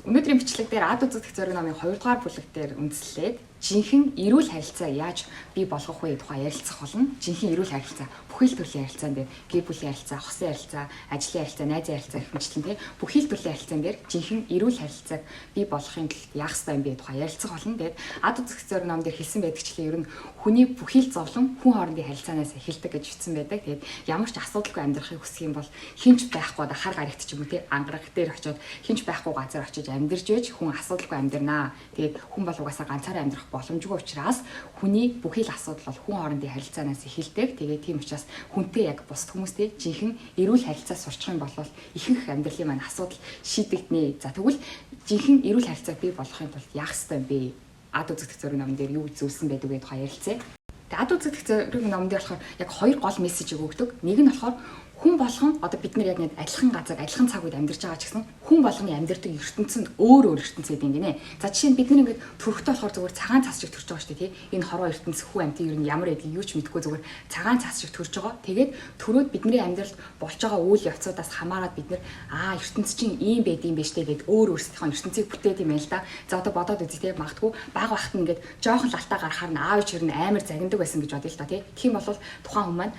Өнөөдрийн бичлэг дээр ад үзэгдэх зориг номын 2 дугаар бүлэг дээр үндэслээд жинхэнэ эрүүл харилцаа яаж бий болгох вэ тухай ярилцах болно. Жинхэнэ эрүүл харилцаа бүхий л төрлийн харилцаан дээр гэр бүлийн харилцаа, хосын харилцаа, ажлын харилцаа, найзын харилцаа гэх мэтлэн тий бүхий л төрлийн харилцаан дээр жинхэнэ эрүүл харилцааг бий болгохын тулд яах ёстой юм бэ тухай ярилцах болно. Тэгээд ад үзэгдэх зориг номын дээр хэлсэн байдагчлаа ер нь хүний бүхий л зовлон хүн хоорондын харилцаанаас эхэлдэг гэж бичсэн байдаг. Тэгээд ямар ч асуудалгүй амьдрахыг хүсэх юм бол хинч байхгүй да хар гарагт ч юм уу тий ангараг дээр очиод хинч байхгүй газар очиж амьдарч байж хүн асуудалгүй амьдрнаа. Тэгээд хүн бол угаасаа ганцаараа амьдрах боломжгүй учраас хүний бүхий л асуудал бол хүн хоорондын харилцаанаас эхэлдэг. Тэгээд тийм учраас хүнтэй яг бусад хүмүүстэй жинхэнэ эрүүл харилцаа сурчих юм бол ихэнх амьдралын маань асуудал шийдэгдэнэ. За тэгвэл жинхэнэ эрүүл харилцааг бий болгохын тулд яах ёстой юм бэ? Ад үзэгдэх зориг номон дээр юу зүйлсэн байдаг вэ тухай ярилцъя. Тэгээд ад үзэгдэх зориг номон дээр болохоор яг хоёр гол мессежийг өгдөг. Нэг нь болохоор хүн болгон одоо бид нар яг нэг адилхан газар, адилхан цаг үед амьдарч байгаа ч гэсэн хүн болгоны амьдардаг ертөнцид өөр ертөнц гэдэг юм гинэ. За жишээ нь бид нар ингээд төрхтэй болохоор зүгээр цагаан цас шиг төрж байгаа шүү дээ тий. Энэ хорвоо ертөнц хүү амьтан ер нь ямар байдгийг юу ч мэдэхгүй зүгээр цагаан цас шиг төрж байгаа. Тэгээд төрөөд бидний амьдралд болж байгаа үйл явцуудаас хамаарат бид нар ертөнц чинь ийм байд юм биш үү гэд өөр өөрсдийнхөө ертөнцийг бүтээд юм байл да. За одоо бодоод үзье тий магадгүй баг багт ингээд жоохон лалтаа гарахаар нь аав ичэр нь амар загиндаг байсан гэж бодъё л да тий. Тэгэх юм бол тухайн хүн маань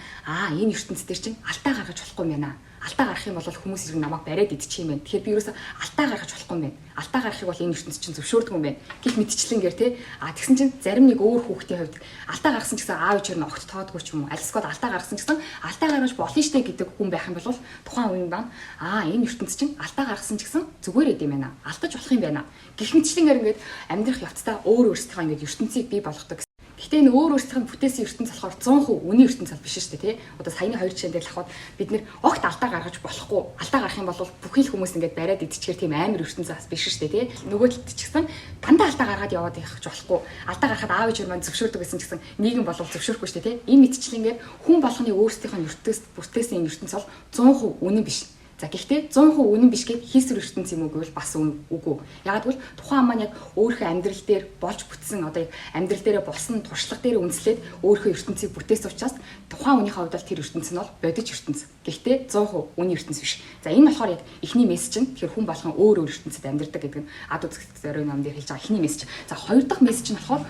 энэ ертөнц дээр чинь алтаа гаргаж болохгүй юм байна. Алтаа гарах юм бол хүмүүс иргэн намайг бариад идчих юм байна. Тэгэхээр би ерөөсө алтаа гаргаж болохгүй юм байна. Алтаа гарахыг бол энэ ертөнц чинь зөвшөөрдөг юм байна. Гэх мэтчлэнгээр тий. Тэгсэн чинь зарим нэг өөр хүүхдийн хувьд алтаа гаргасан ч гэсэн аав ичээр нь огт тоодгүй ч юм уу. Альскод алтаа гаргасан ч гэсэн алтаа гаргаж болно штэ гэдэг хүн байх юм бол тухайн үеийн бан энэ ертөнц чинь алтаа гаргасан ч гэсэн зүгээр эд юм байна. Алдаж болох юм байна. Гэх мэтчлэнгээр ингээд амьдрах явцдаа өөр өөрсдийнхөө ингээд ертөнцийг бий болгодог. Гэхдээ энэ өөр өөрсдийнх нь бүтээсэн ертөнц болохоор 100% үнийн ертөнц бол биш шүү дээ тий. Одоо саяны хоёр жишээн дээр л ахвал бид нэр огт алдаа гаргаж болохгүй. Алдаа гарах юм бол бүхий л хүмүүс ингээд бариад идчихээр тийм амар ертөнц бас биш шүү дээ тий. Нөгөө талд ч гэсэн дандаа алдаа гаргаад яваад явах болохгүй. Алдаа гарахад аав ээж маань зөвшөөрдөг гэсэн ч гэсэн нийгэм бол зөвшөөрөхгүй шүү дээ тий. Энэ мэтчлэнгээр хүн болгоны өөрсдийнх нь ертөнц бүтээсэн энэ ертөнц бол 100% үнэн биш. За гэхдээ 100% үнэн биш гэд хийсвэр ертөнц юм уу гэвэл бас үгүй. Яг гэвэл тухайн маань яг өөрийнхөө амьдрал дээр болж бүтсэн одоо амьдрал дээрээ болсон туршлага дээр үндэслээд өөрийнхөө ертөнцийг бүтээсэн учраас тухайн үнийхээ хувьд бол тэр ертөнц нь бол бодит ертөнц. Гэхдээ 100% үнэн ертөнц биш. За энэ болохоор яг эхний мессеж нь тэгэхээр хүн болгон өөр өөр ертөнцид амьдардаг гэдэг нь ад үзэгдэх зориг номон дээр хэлж байгаа эхний мессеж. За хоёр дахь мессеж нь болохоор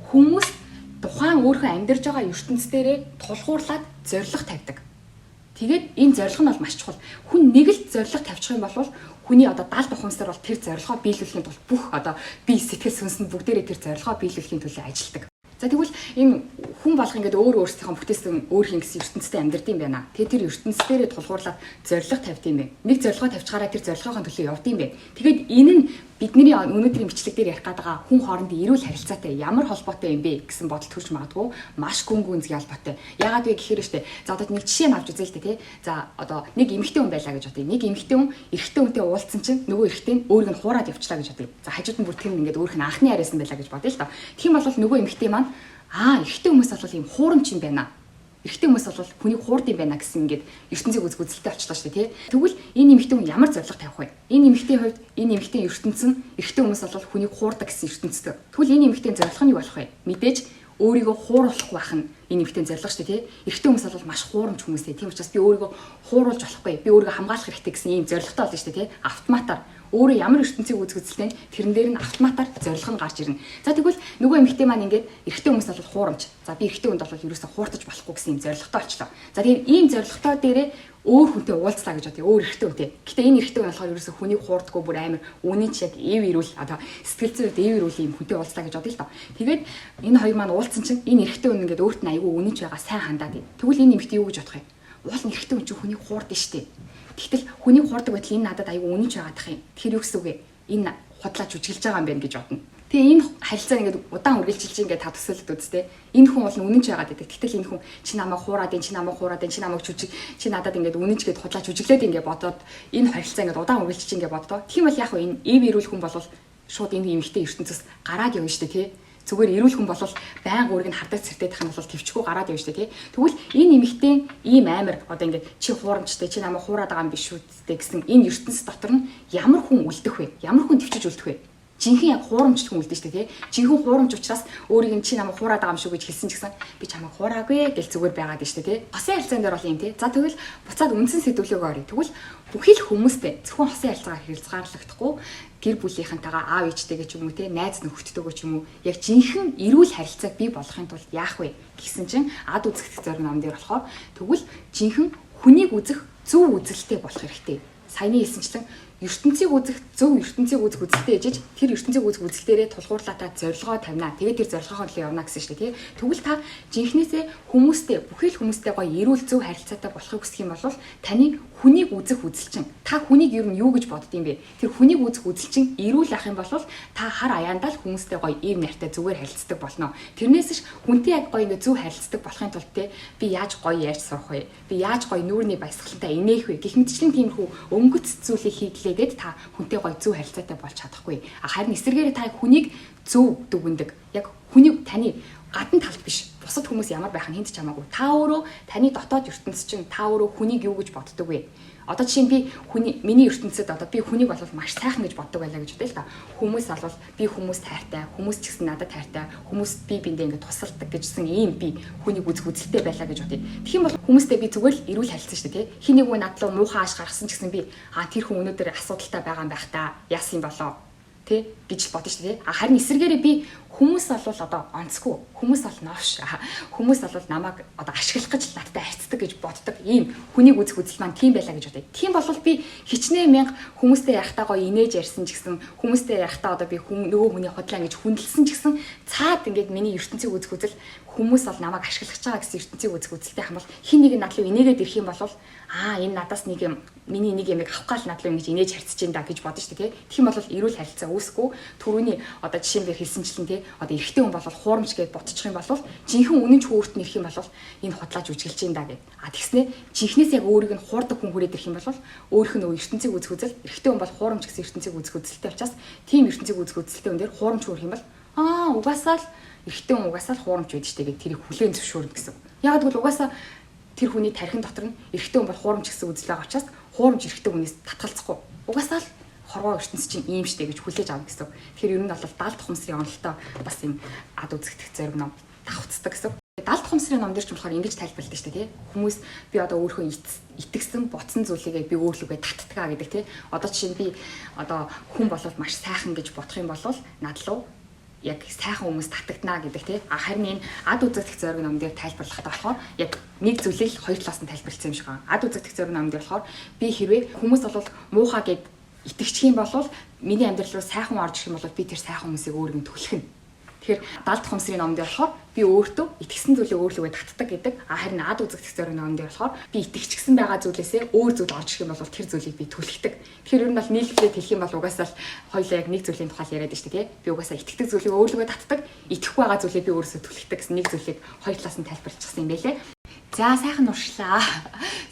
хүмүүс тухайн өөрийнхөө амьдарч байгаа ертөнц дээрээ тулгуурлаад зориг тавьдаг. Тэгээд энэ зорилго нь бол маш чухал. Хүн нэг л зорилго тавьчих юм бол хүний одоо 70 ухамсар бол тэр зорилгоо биелүүлэхийн тулд бүх одоо бие сэтгэл сүнс нь бүгдээрээ тэр зорилгоо биелүүлэхийн төлөө ажилладаг. За тэгвэл энэ хүн болох ингээд өөр өөрсдийнхөө бүтээсэн өөрхийн гэсэн ертөнцтэй амьдардаг юм байна. Тэгээд тэр ертөнцдэрээ тулгуурлаад зорилго тавьд юм байна. Нэг зорилгоо тавьчихаараа тэр зорилгын төлөө явд юм байна. Тэгээд энэ нь бидний өнөөдрийн бичлэг дээр ярих байгаа хүн хоорондын эрүүл харилцаатай ямар холбоотой юм бэ гэсэн бодолд хүрч магадгүй маш гүнзгий холбоотой. Яагаад вэ гэхээр штэ. За одоо нэг жишээ нь авч үзье л дээ тий. За одоо нэг эмэгтэй хүн байлаа гэж бодъё. Нэг эмэгтэй хүн эрэгтэй хүнтэй уулзсан чинь нөгөө эрэгтэй нь өөрийг нь хуураад явчлаа гэж бодъё. За хажууд нь бүр тэр ингээд өөрийнх нь анхны харьяасан байлаа гэж бодъё л та. Тэгэх юм бол нөгөө эмэгтэй маань эрэгтэй хүмүүс бол ийм хуурамч юм байна. Эрэгтэй хүмүүс бол хүнийг хуурд юм байна гэсэн ингээд ертөнцийг үзэлтэй очлоо шүү дээ тий. Тэгвэл энэ эмэгтэй хүн ямар зорилго тавих вэ? Энэ эмэгтэй хувьд энэ эмэгтэй ертөнц нь эрэгтэй хүмүүс бол хүнийг хуурдаг гэсэн ертөнцтэй. Тэгвэл энэ эмэгтэй зорилго нь юу болох вэ? Мэдээж өөрийгөө хууруулах байх нь энэ эмэгтэй зорилго шүү дээ тий. Эрэгтэй хүмүүс бол маш хуурамч хүмүүстэй. Тийм учраас би өөрийгөө хууруулж болохгүй. Би өөрийгөө хамгаалах хэрэгтэй гэсэн ийм зорилготой болно шүү дээ тий. Автоматар өөрөө ямар ертөнцийг үзэгдэлтэй тэрэн дээр нь автоматар зорилго нь гарч ирнэ. За тэгвэл нөгөө эмэгтэй маань ингээд эрэгтэй хүмүүс бол хуурамч. За би эрэгтэй хүнд бол ерөөсө хууртаж болохгүй гэсэн юм зорилготой очлоо. За тэгээд ийм зорилготой дээрээ өөр хүнтэй уулзлаа гэж бодъё. Өөр эрэгтэй хүнтэй. Гэтэ энэ эрэгтэй хүн болохоор ерөөсө хүнийг хуурдаггүй бүр амар үнэн ч яг эв ирүүл одоо сэтгэл зүйд эв ирүүл юм хүнтэй уулзлаа гэж бодъё л доо. Тэгээд энэ хоёр маань уулзсан чинь энэ эрэгтэй хүн ингээд өөрт нь айгүй үнэнч байгаа сайн хандаад. Тэгвэл энэ эмэгтэй юу гэж бодох юм? Уул нь эрэгтэй хүн чинь хүнийг хуурдсан штеп. Тэгтэл хүний хуурдаг байдал энэ надад аюу үнэнч байгаадах юм. Тэр юу гэсэн үг вэ? Энэ худлаач үжиглэж байгаа юм байна гэж бодно. Тэгээ энэ харилцаа ингээд удаан үргэлжилж ингээд та төсөөлөд үзтээ. Энэ хүн бол үнэнч байгаад байдаг. Тэгтэл энэ хүн чи намайг хуураад, чи намайг жүжиг, чи надад ингээд үнэнч гэд худлаач үжиглээд ингээд бодоод энэ харилцаа ингээд удаан үргэлжилж ингээд боддоо. Тийм бол яг энэ эв ирүүл хүн бол шууд энэ эмэгтэй ертөнцөөс гараад явна штэ тий. Зүгээр эрүүл хүн бол байнга өөрийг нь хардаж цэртэх юм бол төвчгөө гараад явж штэ тий. Тэгвэл энэ эмэгтэй ийм амар одоо ингээд чи хуурамчтай чи намайг хуураад байгаа юм биш үү гэсэн энэ ертөнц дотор нь ямар хүн үлдэх вэ? Ямар хүн төвчж үлдэх вэ? Жинхэнэ яг хуурамч хүн үлдэн штэ тий. Жинхэнэ хуурамч учраас өөрийг нь чи намайг хуураад байгаа юм шүү гэж хэлсэн ч гэсэн би чамайг хуураагүй гэл зүгээр байгаад штэ тий. Хосын харилцаан дээр бол юм тий. За тэгвэл буцаад үндсэн сэдвлөөгөө оръё. Тэгвэл бүхий л хүмүүстэй зөвхөн хосын харилцаагаар хэрэгцгаарлагдахгүй гэр бүлийнхэнтэйгээ аав ээжтэйгээ ч юм уу те найз нөхөдтэйгээ ч юм уу яг жинхэнэ эрүүл харилцааг бий болгохын тулд яах вэ гэсэн чинь ад үзэгдэх зориг ном дээр болохоор тэгвэл жинхэнэ хүнийг үзэх зөв үзэлтэй болох хэрэгтэй. Саяны хэлсэнчлэн ертөнцийг үзэх зөв ертөнцийг үзэх үзэлтэй ээжиж тэр ертөнцийг үзэх үзэлтээрээ тулгуурлаа та зорилгоо тавина. Тэгээд тэр зорилгоохоо төлөө явна гэсэн шүү дээ тий. Тэгвэл та жинхнээсээ хүмүүстэй бүхэл хүмүүстэй гоё эрүүл зөв харилцаатай болохыг хүсэх юм бол таны хүнийг үзэх үзэлчин та хүнийг ер нь юу гэж боддtiin бэ? Тэр хүнийг үзэх үзэлчин эрүүл ах юм бол та хар аяандаа л хүмүүстэй гоё ийм нартай зүгээр харилцдаг болно. Тэрнээс ш хүнтэй яг гоё ингэ зөв харилцдаг болохын тулд те би яаж гоё ярьж сурах вэ? Би яаж гоё нүүрний баясгалантай инээх вэ? Гэх мэтчлэн тиймэрхүү өнгөц зүйлийг хийлээгээд та хүнтэй гоё зөв харилцаатай болж чадахгүй. Харин эсвэргээрээ та хүнийг зөв дүгндэг. Яг хүнийг таны гадна талд биш. Бусад хүмүүс ямар байх нь хинт ч хамаагүй. Та өөрөө таны дотоод ертөнцийн чинь та өөрөө хүнийг юу гэж боддог вэ? Одоо жишээ нь би миний ертөнцид одоо би хүнийг бол маш сайхан гэж боддог байлаа гэж бодъё л та. Хүмүүс бол би хүмүүс тайртай, хүмүүс ч гэсэн надад тайртай, хүмүүс би биндээ ингэ тусалдаг гэжсэн ийм би хүнийг үзэх үзэлтэй байлаа гэж бодъё. Тэгэх юм бол хүмүүстэй би зүгээр л эрүүл харилцсан шүү дээ, тий. Хин нэг над руу муухай ааш гаргасан ч гэсэн би тэр хүн өнөөдөр асуудалтай байгаа юм байх та. Яасан болоо тий гэж бодно шүү дээ. Харин эсвэргээрээ би хүмүүс бол одоо онцгүй, хүмүүс бол новш, хүмүүс бол намайг одоо ашиглах гэж надтай харьцдаг гэж боддог ийм хүнийг үзэх үзэл маань тийм байлаа гэж бодъё. Тийм бол би хичнээн мянга хүмүүстэй ярихтаа гоё инээж ярьсан ч гэсэн хүмүүстэй ярихтаа одоо би нөгөө хүний худлаа гэж хүндэлсэн ч гэсэн цаад ингээд миний ертөнцийг үзэх үзэл хүмүүс бол намайг ашиглах гэж байгаа гэсэн ертөнцийг үзэх үзэлтэй хам бол хин нэг над руу инээгээд ирэх юм бол энэ надаас нэг юм миний нэг юм авах гал над руу ингэж инээж харьцаж байна да гэж бодно шүү дээ. Тэгэх юм бол эрүүл харилцаа үүсэхгүй түрүүний одоо жишээн дээр хэлсэнчлэн тий одоо эрэгтэй хүн бол хуурамч гэж ботчих юм бол жинхэнэ үнэн ч хөөрт нэрх юм бол энэ худлааж үжиглэж юм да гэд. Тэгснэ жинхнээс яг өөрийг нь хуурдаг хүн хүрээд ирэх юм бол өөрийнх нь ертөнцийг үзэх үзэл эрэгтэй хүн бол хуурамч гэсэн ертөнцийг үзэх үзэлтэй учраас тийм ертөнцийг үзэх үзэлтэй хүн дээр хуурамч хүрэх юм бол угаасаа л эрэгтэй хүн угаасаа л хуурамч байдаг штэ гэд тэрийг хүлээн зөвшөөрнө гэсэн. Яг тэгвэл угаасаа тэр хүний тархин дотор нь эрэгтэй хүн бол хуурамч гэсэн үзэл байгаа учраас хуурамч эрэгтэй хүнээс татгалзахгүй. Угаасаа л хорвоо ертөнц чинь ийм штэ гэж хүлээж авна гэсэн. Тэгэхээр ер нь бол 70 тухамсрын онолтой бас юм ад үзэгдэх зориг ном давхцдаг гэсэн. 70 тухамсрын ном дээр ч болохоор ингэж тайлбарладаг штэ тий. Хүмүүс би одоо өөрийнхөө итгэсэн бодсон зүйлийгээ би өөрлөгөө татдгаа гэдэг тий. Одоо жишээ нь би одоо хүн болов маш сайхан гэж бодох юм бол над руу яг сайхан хүмүүс татагдана гэдэг тий. Харин энэ ад үзэгдэх зориг ном дээр тайлбарлахад болохоор яг нэг зүйлийг хоёр талаас нь тайлбарласан юм шиг байна. Ад үзэгдэх зориг ном дээр болохоор би хэрвээ хүмүүс бол муухай гэд итгэчих юм бол миний амьдрал руу сайхан орж ирэх юм бол би тэр сайхан хүмүүсийг өөргөн түлхэнэ. Тэгэхээр 70 тухамсрын номд болохоор би өөртөө итгэсэн зүйлээ өөрлөгөө татдаг гэдэг. Харин ад үзэгдэх зориг номд болохоор би итгэчихсэн байгаа зүйлээсээ өөр зүйл орж ирэх юм бол тэр зүйлийг би түлхдэг. Тэгэхээр ер нь бол нийлүүлээд хэлэх юм бол угаасаа л хоёулаа яг нэг зүйлийн тухай яриад байна шүү дээ. Би угаасаа итгэдэг зүйлийг өөрлөгөө татдаг, итгэхгүй байгаа зүйлээ би өөрөөсөө түлхдэг гэсэн нэг зүйлийг хоёр талаас нь тайлбарлчихсан юм байлээ. За сайхан уршлаа.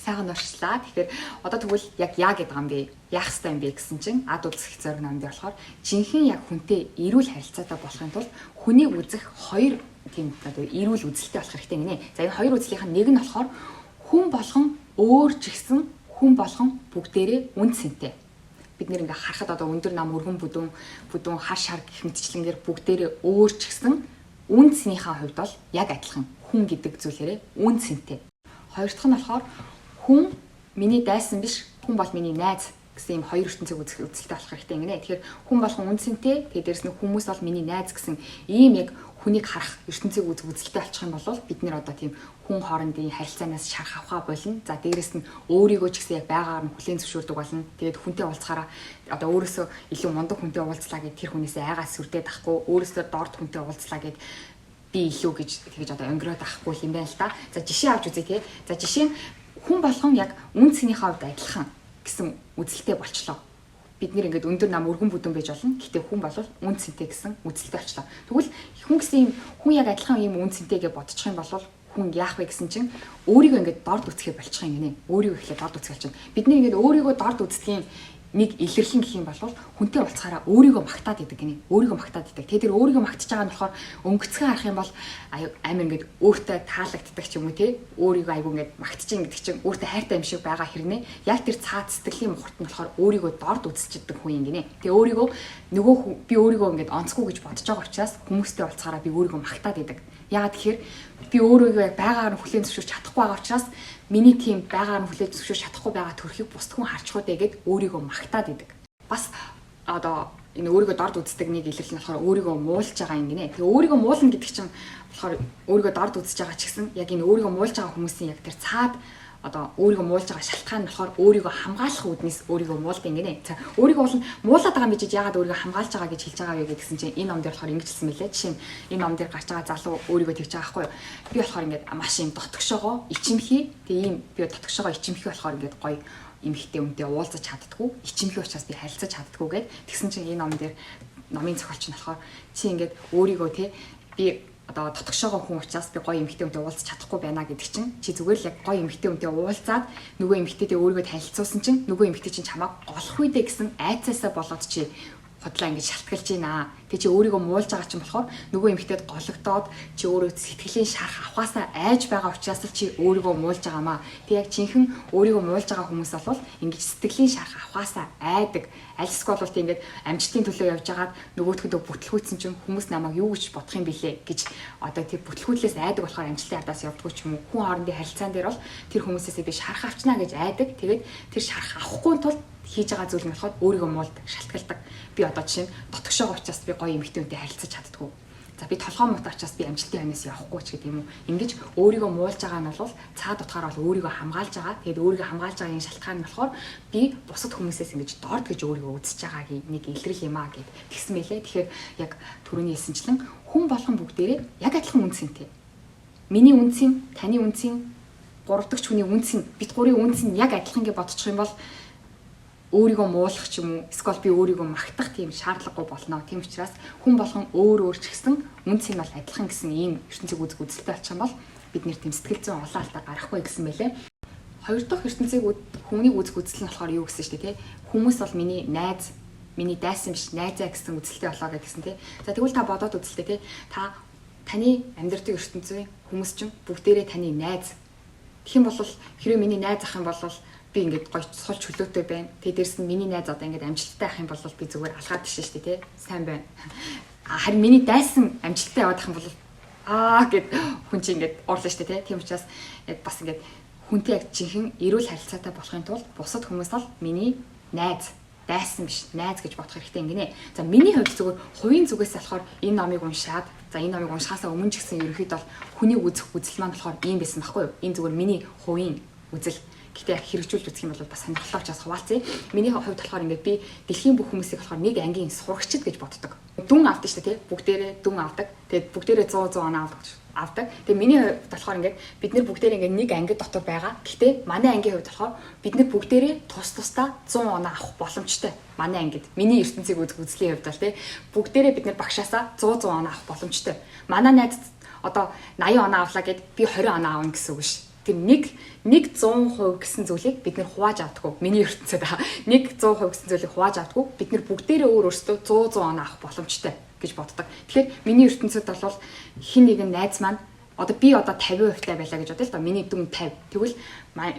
Сайхан уршлаа. Тэгэхээр одоо тэгвэл яг яа гэдэг юм бэ? Яах ёстой юм бэ гэсэн чинь ад үзэх зориг номд болохоор жинхэнэ яг хүнтэй эрүүл харилцаатай болохын тулд хүнийг үзэх хоёр тийм одоо эрүүл үзэлтэй болох хэрэгтэй гинэ. За энэ хоёр үзлийнх нь нэг нь болохоор хүн болгон өөр ч гэсэн хүн болгон бүгдээрээ үн цэнтэй. Бид нэр ингээ харахад одоо өндөр нам өргөн бүдүүн хар шар гэх мэтчлэнгээр бүгдээрээ өөр ч гэсэн үн цэнийхээ хувьд бол яг адилхан хүн гэдэг зүйлээрээ үн цэнтэй. Хоёр дахь нь болохоор хүн миний дайсан биш, хүн бол миний найз гэсэн ийм хоёр ертөнцийг үзэх үзэлтэй болох хэрэгтэй гинэ. Тэгэхээр хүн болгон үн цэнтэй, тэгээд дээрэс нь хүмүүс бол миний найз гэсэн ийм яг хүнийг харах ертөнцийг үзэх үзэлтэй болчих юм бол бид нэр одоо тийм хүн хоорондын харилцаанаас шарах авахаа болно. За дээрэс нь өөрийгөө ч гэсэн яг байгаагаар нь хүлээн зөвшөөрдөг болно. Тэгээд хүнтэй уулзахаараа одоо өөрөөсөө илүү мундаг хүнтэй уулзлаа гэд тэр хүнээсээ айгаас сүрдээд ахгүй, өөрөөсөө дорд хүнтэй уулзлаа гэд би илүү гэж тэгэж одоо өнгөрөөд авахгүй юм байна л та. За жишээ авч үзье тий. За жишээ нь хүн болгон яг үн цэнийхээ хувьд адилхан гэсэн үзэлтэй болчлоо. Бид нэр ингээд өндөр нам өргөн бүдүүн байж болно. Гэтэ хүн бол үн цэнтэй гэсэн үзэлтэй болчлоо. Тэгвэл хүн гэсэн юм хүн яг адилхан юм үн цэнтэйгээ бодчих юм бол хүн яах вэ гэсэн чинь өөрийгөө ингээд дорд үзэхэ болчих юм гинэ. Өөрийгөө ихлэ дорд үзэх чинь. Бид нэр ингээд өөрийгөө дорд үздэгийн нэг илэрлэн гэх юм бол хүнтэй уулзахаараа өөрийгөө магтаад идэг гинэ. Өөрийгөө магтаад идэг. Тэгээд тэр өөрийгөө магтаж байгаа нь болохоор өнгөцгөө харах юм бол амар ингээд өөртөө таалагддаг ч юм уу те. Өөрийгөө айгу ингээд магтаж ин гэдэг чинь өөртөө хайртай юм шиг байгаа хэрнээ. Яг тэр цаад сэтгэлийн мухарт нь болохоор өөрийгөө дорд үзчихдэг хүн юм гинэ. Тэгээ өөрийгөө нөгөө би өөрийгөө ингээд онцгүй гэж бодож байгаа учраас хүмүүстэй уулзахаараа би өөрийгөө магтаад идэг. Яагаад тэгэхээр би өөрийгөө яг байгаагаар нь хүлээн зөвшөөрч чадахгүй байгаа учраас миний тийм байгаагаар нь хүлээн зөвшөөрч чадахгүй байгаа төрхийг бусд хүн харж хуудаа гэд өөрийгөө магтаад идэг. Бас одоо энэ өөрийгөө дорд үздэг нэг илэрл нь болохоор өөрийгөө муулж байгаа юм гинэ. Тэгээ өөрийгөө муулна гэдэг чинь болохоор өөрийгөө дорд үзэж байгаа ч гэсэн яг энэ өөрийгөө муулж байгаа хүмүүсийн яг тэр цаад одоо өөрийгөө муулж байгаа шалтгаан нь болохоор өөрийгөө хамгаалах үүднээс өөрийгөө муулдаг гинэ. За өөрийгөө бол муулаад байгаа юм гэж яагаад өөрийгөө хамгаалж байгаа гэж хэлж байгаа вэ гэдгсэн чинь энэ ном дээр болохоор ингэж хэлсэн мэлээ. Жишээ нь энэ ном дээр гарч байгаа залуу өөрийгөө тэгж байгаа байхгүй юу? Би болохоор ингээд маш юм дотгошоогоо ичимхий. Тэгээ ийм би дотгошоогоо ичимхий болохоор ингээд гоё эмэгтэй үнтэй уулзаж чаддггүй, ичимхий учраас би харилцаж чаддггүй гэд тэгсэн чинь энэ ном дээр номын зохиолч нь болохоор чи ингээд өөрийгөө те би одоо дотгошоогоо хүн учраас би гоё эмэгтэй үнтэй уулзах чадахгүй байна гэдэг чинь чи зүгээр л яг гоё эмэгтэй үнтэй уулзаад нөгөө эмэгтэйтэй өөрийгөө танилцуулсан чинь нөгөө эмэгтэй чинь чамайг голох үедээ гэсэн айцаасаа болоод чи хотлоо ингэж шалтгалж байна. Тэг чи өөрийгөө муулж байгаа чинь болохоор нөгөө эмэгтэйд гологдоод чи өөрөө сэтгэлийн шарах авахаасаа айж байгаа учраас л чи өөрийгөө муулж байгаамаа. Тэг яг жинхэнэ өөрийгөө муулж байгаа хүмүүс бол ингэж сэтгэлийн шарах авахаасаа айдаг. Альсгүй бол тийм ингэж амжилтын төлөө явж байгаад нөгөөдхөдөө бүтлгүүцсэн чинь хүмүүс намайг юу гэж бодох юм бэлээ гэж одоо тэр бүтлгүүтлээс айдаг болохоор амжилтын ардаас явдггүй ч юм уу. Хүн хоорондын харилцаан дээр бол тэр хүмүүсээс би шарах авчнаа гэж айдаг. Тэгээд тэр шарах авахгүй тул хийж байгаа зүйл нь болохоор өөрийгөө муулдаг, шалтгаалдаг. Би одоо жишээ нь дотгошоогоо учраас би гоё эмэгтэй үнтэй харилцаж чаддгүй. За би толгой муутай учраас би амжилтын хойноос явахгүй ч гэдэг юм уу. Ингэж өөрийгөө муулж байгаа нь бол цаад утгаараа бол өөрийгөө хамгаалж байгаа. Тэгээд өөрийгөө хамгаалж байгаа энэ шалтгаан нь болохоор би бусад хүмүүсээс ингэж дорд гэж өөрийгөө үзэж байгаагийн нэг илрэл юм аа гэд тэгсэн мэлээ. Тэгэхээр яг түрүүний хэлсэнчлэн хүн болгон бүгдээрээ яг адилхан үнцэнтэй. Миний үнцэн, таны үнцэн, гурав дахь хүний үнцэн, бид гурийн үнцэн яг адилхан гэж бодчих юм бол өөрийгөө муулах ч юм уу эсвэл би өөрийгөө магтах тийм шаардлагагүй болно. Тийм учраас хүн болгон өөр ч гэсэн үнц нь бол адилхан гэсэн ийм ертөнцийг үзэх үзэлтэй болчих юм бол бид нэр тийм сэтгэл зүйн олон алдаа гарахгүй гэсэн байлээ. Хоёр дахь ертөнцийг хүмүүнийг үзэх үзэл нь болохоор юу гэсэн шүү дээ, тэ? Хүмүүс бол миний найз, миний дайсан биш, найзаа гэсэн үзэлтэй болоо гэсэн, тэ? За тэгвэл та бодоод үзэлтэй, тэ? Таны амьдрэх ертөнцийн хүмүүс чинь бүгдээрээ таны найз. Тэгэх юм бол хэрэв миний найз ах юм бол би ингээд гоё цол чөлөөтэй байна. Тэгээ дээрс нь миний найз одоо ингээд амжилттай ах юм бол би зүгээр алгаад тишээ шүү дээ, тэ? Сайн байна. Харин миний дайсан амжилттай явах юм бол гэд хүн чинь ингээд уурлаа шүү дээ, тэ? Тийм учраас яг бас ингээд хүнтэй яг жинхэнэ эрүүл харилцаатай болохын тулд бусад хүмүүс бол миний найз, дайсан биш, найз гэж бодох хэрэгтэй ингэнэ. За миний хувьд зүгээр хувийн зүгээс болохоор энэ номыг уншаад, за энэ номыг уншихаасаа өмнө ч гэсэн ерөнхийдөө бол хүнийг үзэх үзэл маань болохоор ийм байсан байхгүй юу? Энэ зүгээр миний хувийн үзэл. Гэхдээ хэрэгжүүлж үзэх юм бол бас сонирхолтой учраас хуваалцъя. Миний хувьд болохоор ингээд би дэлхийн бүх хүмүүсийг болохоор нэг ангийн сурагчид гэж боддог. Дүн авдаг шүү дээ, тий? Бүгдээрээ дүн авдаг. Тэгээд бүгдээрээ 100 оноо авдаг. Тэгээд миний хувьд болохоор ингээд бид нар бүгдээрээ ингээд нэг анги дотор байгаа. Гэхдээ манай ангийн хувьд болохоор бид нар бүгдээрээ тусдаа 100 оноо авах боломжтой. Манай ангид. Миний ертөнцийг үзэх үзлийн хувьд бол тий? Бүгдээрээ бид нар багшаасаа 100 оноо авах боломжтой. Манай найз одоо 80 оноо авлаа гэд би 20 оноо аавна гэсэн үг ш. Тэр нэг 100% гэсэн зүйлийг бид нэр хувааж авдаггүй. Миний ертөнцид 100% гэсэн зүйлийг хувааж авдаггүй. Бид нэр бүгдээрээ өөрсдөө 100 оноо авах боломжтой гэж боддог. Тэгэхээр миний ертөнцид бол хин нэгэн найз маань одоо би одоо 50% таа байлаа гэж бодъё л доо. Миний дүн 50. Тэгвэл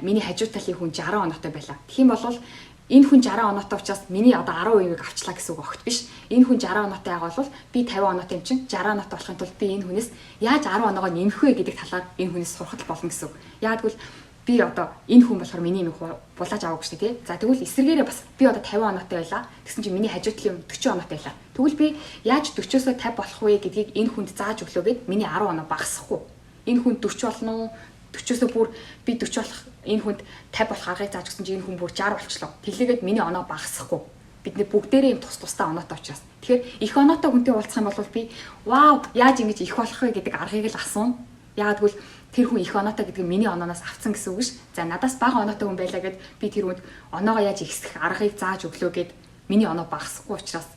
миний хажуу талын хүн 60 оноотой байлаа. Тэгэх юм бол энэ хүн 60 оноотой учраас миний одоо 10%-ийг авчлаа гэсэн үг огт биш. Энэ хүн 60 оноотой байгаа бол би 50 оноотой юм чинь 60 оноотой болохын тулд би энэ хүнээс яаж 10 оноогоо нэмэх вэ гэдэг талаар энэ хүнээс сурах болно гэсэн үг. Яг тэгвэл би одоо энэ хүн болохоор миний юм булааж аваагүй шүү дээ, тий. За тэгвэл эсвэргээрээ бас би одоо 50 оноотой байлаа. Тэгсэн чинь миний хажуу талын 40 оноотой байлаа. Тэгвэл би яаж 40-оос 50 болох вэ гэдгийг энэ хүнд зааж өглөөгээд миний 10 оноо багасахгүй. Энэ хүн 40 болно уу? 40-оос бүр би 40 болох энэ хүнд 50 болох аргыг зааж өгсөн чинь энэ хүн бүр 60 болчлоо. Тэглээгээд миний оноо багасахгүй. Бид нэ бүгдээрээ юм тусдаа оноотой учраас. Тэгэхээр их оноотой хүнтэй уулзах юм бол би вау, яаж ингэж их болох вэ гэдэг аргыг л асууна. Яагаад гэвэл тэр хүн их оноотой гэдэг нь миний онооноос авцсан гэсэн үг ш. За надаас бага оноотой хүн байлаа гэд би тэр хүнд оноогоо яаж ихсэх аргыг зааж өглөө гэд миний оноо багасахгүй учраас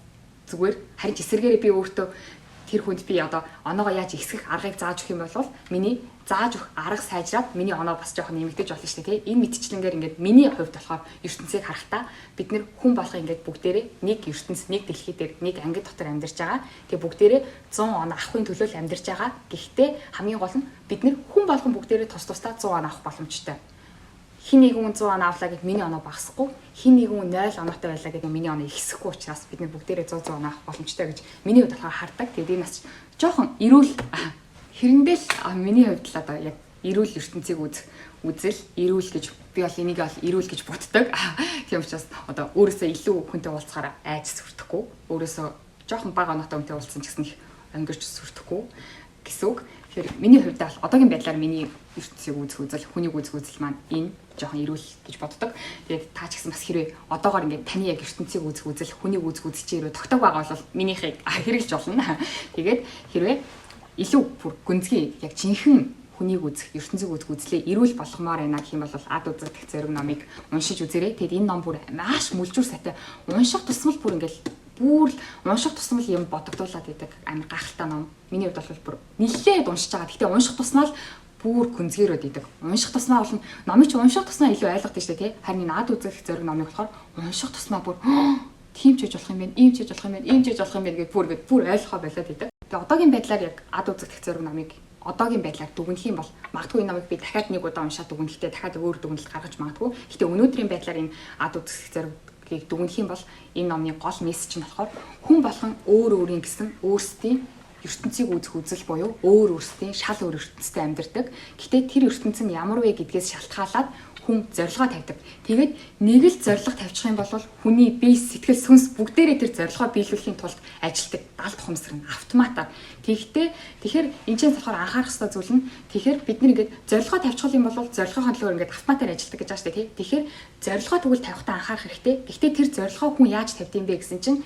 зүгээр харин ч эсэргээрээ би өөртөө тэр хүнд би одоо оноогоо яаж ихсэх аргыг зааж өгөх юм бол миний зааж өгөх арга сайжраад миний оноо бас жоохон нэмэгдэж болно шүү дээ, тий. Энэ мэтчлэнгээр ингээд миний хувьд болохоор ертөнцийг харахтаа бид нэр хүн болох ингээд бүгдээрээ нэг ертөнц, нэг дэлхий дээр нэг анги дотор амьдарч байгаа. Тэгээ бүгдээрээ 100 оноо авахын төлөө л амьдарч байгаа. Гэхдээ хамгийн гол нь бид нэр хүн болгон бүгдээрээ тусдаа 100 оноо авах боломжтой. Хин нэгэн 100 оноо авлаа гэд миний оноо багасахгүй, хин нэгэн 0 оноотой байлаа гэд миний оноо ихсэхгүй учраас бид нэр бүгдээрээ 100 оноо авах боломжтой гэж миний хувьд болохоор хардаг. Тэгээд энэ бас жоохон эрүүл хэрэндээ л миний хувьд л одоо яг эрүүл ертөнцийг үзэх үзэл эрүүл гэж би бол энийг бол эрүүл гэж боддог. Тийм учраас одоо өөрөөсөө илүү хүнтэй уулзахаар айж сүрдэхгүй, өөрөөсөө жоохон бага оноотой хүнтэй уулзсан ч гэсэн их өнгөрч сүрдэхгүй гэсэн үг. Тэгэхээр миний хувьд бол одоогийн байдлаар миний ертөнцийг үзэх үзэл, хүнийг үзэх үзэл маань энэ жоохон эрүүл гэж боддог. Тэгээд та ч гэсэн бас хэрвээ одоогоор ингээд таны яг ертөнцийг үзэх үзэл, хүнийг үзэх үзэл чи хэрвээ тогтоог байгаа бол минийхийг хэрэгжилж болно. Тэгээд хэрвээ илүү бүр гүнзгий яг жинхэнэ хүнийг үзэх, ертөнцийг үзэх үзлээ эрүүл болгомоор байна гэх юм бол ад үзэх дэх зэрэг номыг уншиж үзээрэй. Тэгээд энэ ном бүр маш мүлжүүр сайтай. Унших тусмал бүр ингээд бүр унших тусмал юм бодогдуулаад идэг амар гахалтай ном. Миний хувьд бол бүр нэлээд уншиж байгаа. Гэхдээ унших тусмал бүр гүнзгийрөөд идэг. Унших тусмаа бол номыг чи унших тусмаа илүү ойлгодог шүү дээ, тий. Харин ад үзэх зэрэг номыг болохоор унших тусмаа бүр тийм ч хийж болох юм байна, ийм ч хийж болох юм байна, ийм ч хийж болох юм байна гэдээ бүр ойлгохоо болоод идэг. Тэгээ одоогийн байдлаар яг ад үзэх дэх зэрэг номыг одоогийн байдлаар дүгнэх юм бол магадгүй энэ номыг би дахиад нэг удаа уншаад дүгнэхдээ дахиад өөр дүгнэлт гаргаж магадгүй. Гэхдээ өнөөдрийн байдлаар энэ ад үзэх зэрэг дүгнэх юм бол энэ номны гол мессеж нь болохоор хүн болгон өөр өөрийн гэсэн өөрсдийн ертөнцийг үзэх үзэл буюу өөр өөрсдийн шал өөр ертөнцтэй амьдардаг. Гэхдээ тэр ертөнц нь ямар вэ гэдгээс шалтгаалаад хүн зорилгоо тавьдаг. Тэгээд нэг л зорилго тавьчих юм бол хүний бие сэтгэл сүнс бүгдээрээ тэр зорилгоо биелүүлэхийн тулд ажилтдаг далд ухамсар нь автоматар. Тэгэхээр энэ ч болохоор анхаарах ёстой зүйл нь тэгэхээр бид нэг ингээд зорилгоо тавьчих юм бол зорилгын төлөөр ингээд автоматар ажилтдаг гэж байгаа шүү дээ. Тэгэхээр зорилгоо тэгвэл тавихтаа анхаарах хэрэгтэй. Гэхдээ тэр зорилгоо хүн яаж тавьд юм бэ гэсэн чинь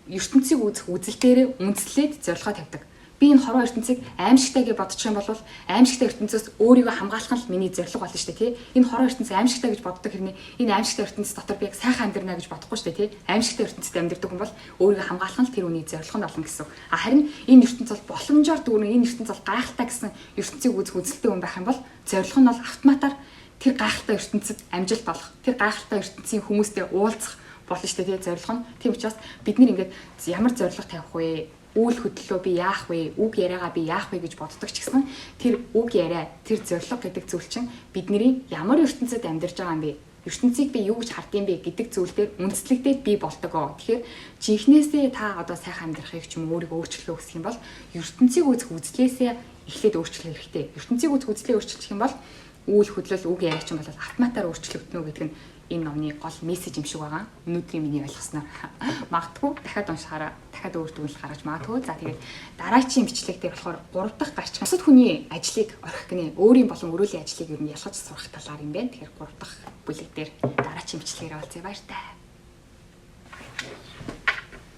ертөнцийг үзэх үзэл дээрээ үндэслээд зорилгоо тавьдаг. Би энэ хорвоо ертөнцийг аимшигтай гэж бодчих юм бол аимшигтай ертөнцөөс өөрийгөө хамгаалах нь миний зорилго болно шүү дээ, тий. Энэ хорвоо ертөнцийг аимшигтай гэж боддог хэрнээ энэ аимшигтай ертөнц дотор би яг сайхан амьдрна гэж бодохгүй шүү дээ, тий. Аимшигтай ертөнцид амьдардаг хүн бол өөрийгөө хамгаалах нь тэр үний зорилго нь болно гэсэн. Харин энэ ертөнц бол боломжоор дүүрэн энэ ертөнц бол гайхалтай гэсэн ертөнцийг үзэх үзэлтэй хүн байх юм бол зорилго нь бол автоматар тэр гайхалтай ертөнцид амжилт олох, тэр гайхалтай ертөнцийн хүмүүстэй уулзах болно шүү дээ, тий. Зорилго нь. Тийм учраас бид нэр ингээд ямар зорилго тавих вэ? Үйл хөдлөлөө би яах вэ? Үг яриагаа би яах вэ гэж боддог ч гэсэн тэр үг яриа, тэр зорилго гэдэг зүйл чинь бидний ямар ертөнцид амьдарч байгаа юм бэ? ертөнцийг би юу гэж хардсан бэ гэдэг зүйл дээр үндэслэгдээд би болдог. Тэгэхээр жинхнээсээ та одоо сайхан амьдрахыг ч юм уу өөрийгөө өөрчлөлөө хүсэх юм бол ертөнцийг үзэх үзлээсээ эхлээд өөрчлөх хэрэгтэй. ертөнцийг үзэх үзлээ өөрчилчих юм бол үйл хөдлөл үг яриач юм бол автоматар өөрчлөгдөнө гэдэг нь энэ номны гол мессеж юм шиг байгаа. Өнөөдрийн миний ойлгосноор магадгүй дахиад уншихаараа дахиад өөр дүгнэлт гаргаж магадгүй. За тэгээд дараачийн бичлэг дээр болохоор 3 дахь гарч бусад хүний ажлыг орхих гинэ. Өөрийн болон өрөөлийн ажлыг ер нь ялгаж сурах талаар юм байна. Тэгэхээр 3 дахь бүлэг дээр дараачийн бичлэгээр олзъя баяр таа.